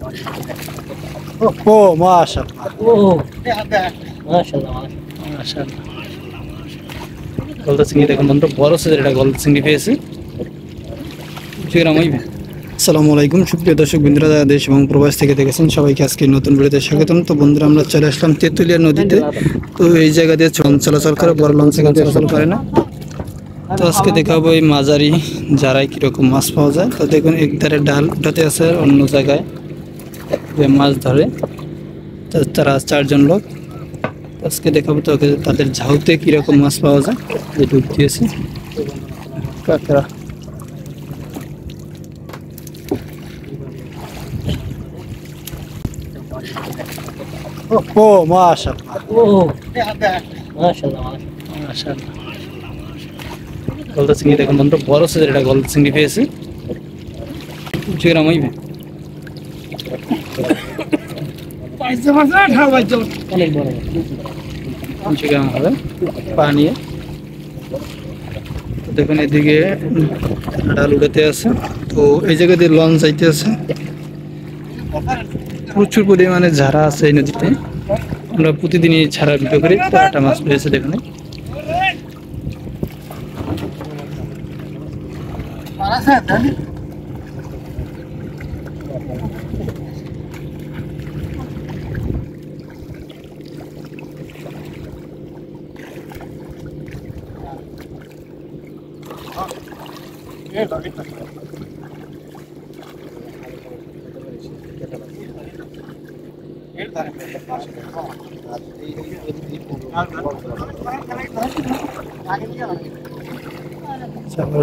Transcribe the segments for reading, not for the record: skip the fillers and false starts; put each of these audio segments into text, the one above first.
ও মাশাআল্লাহ, ও মাশাআল্লাহ মাশাআল্লাহ। গলদা চিংড়ি দেখুন বন্ধু, বড় সাইজের একটা গলদা চিংড়ি পেয়েছি। আসসালামু আলাইকুম সুপ্রিয় দর্শক বন্ধুরা, যারা দেশ এবং প্রবাস থেকে দেখেছেন সবাইকে আজকে নতুন ভিডিওতে স্বাগতম। তো বন্ধুরা, আমরা চলে আসলাম তেঁতুলিয়া নদীতে। তো এই জায়গা দিয়ে চলাচল করে, বড় লঞ্চ এখানে চলাচল করে না। তো আজকে দেখাবো এই মাঝারি যারাই কিরকম মাছ পাওয়া যায়। তো দেখুন একধারে ডাল উঠাতে আছে, অন্য জায়গায় যে মাছ ধরে তারা 4 জন লোক। আজকে দেখাবো তো তাদের ঝাউতে কিরকম মাছ পাওয়া যায়। যে ডুব দিয়েছে কাঁকড়া। ও মাশাআল্লাহ, ও মাশাআল্লাহ মাশাআল্লাহ। গলদা চিংড়ি দেখুন বন্ধু, বড় সাইজের একটা গলদা চিংড়ি পেয়েছি। অনেক বড়। হবে পানি। দেখুন এদিকে ডাল উড়াতে আছে। তো এই জায়গা দিয়ে লঞ্চ যাইতে আছে। প্রচুর পরিমাণে ঝাড়া আছে এই নদীতে। আমরা প্রতিদিনই ঝাড়া ভিডিও করি। তো একটা মাছ পেয়েছে দেখুন।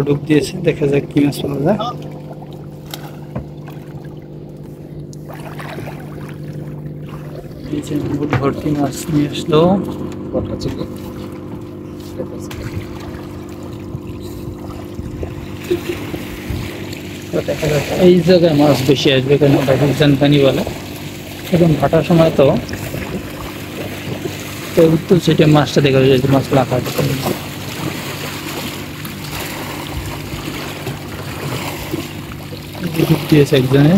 ডুব দিয়েছে, দেখা যাক কি মাছ পাওয়া যায়। ভর্তি মাছ নিয়ে আসলো। এই জায়গায় মাছ বেশি আসবে, কেন পাকিস্তান পানি বলে। এখন ভাটার সময় তো উত্তর সাইডে মাছটা দেখা যায়, মাছ লাফা দিয়েছে একজনে।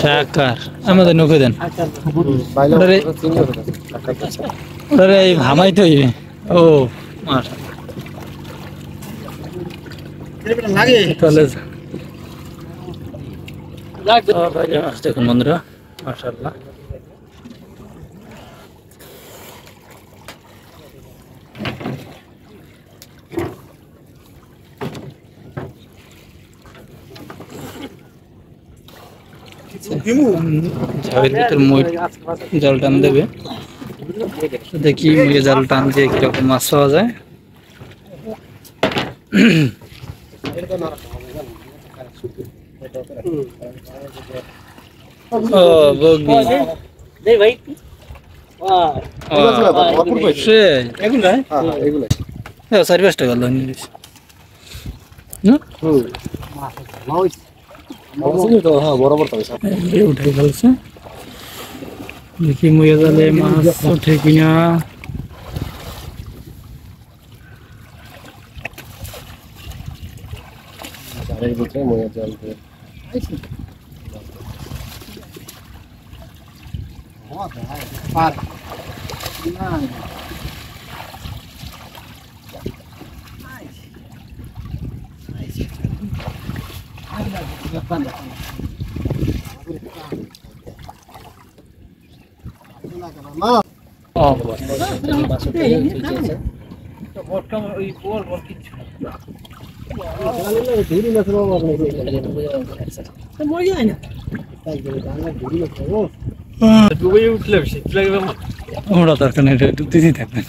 শাকার আমাদের নৌকে দেন, ওটারে হামাইতে হইবে। ও মাছ দেখুন বন্ধুরা, মাশাআল্লাহ। ঝাড়ের ভিতর মই জাল টান দেবে। দেখি মুয়ে জাল টান দিয়ে কিরকম মাছ পাওয়া যায়। ও বগি ভাই চারি 5 টাকা উঠে ফেলছে। দেখি মুয়ে জালে মাছ ওঠে কিনা। ওরা দরকার নেই, ডুবতেই থাকবেন।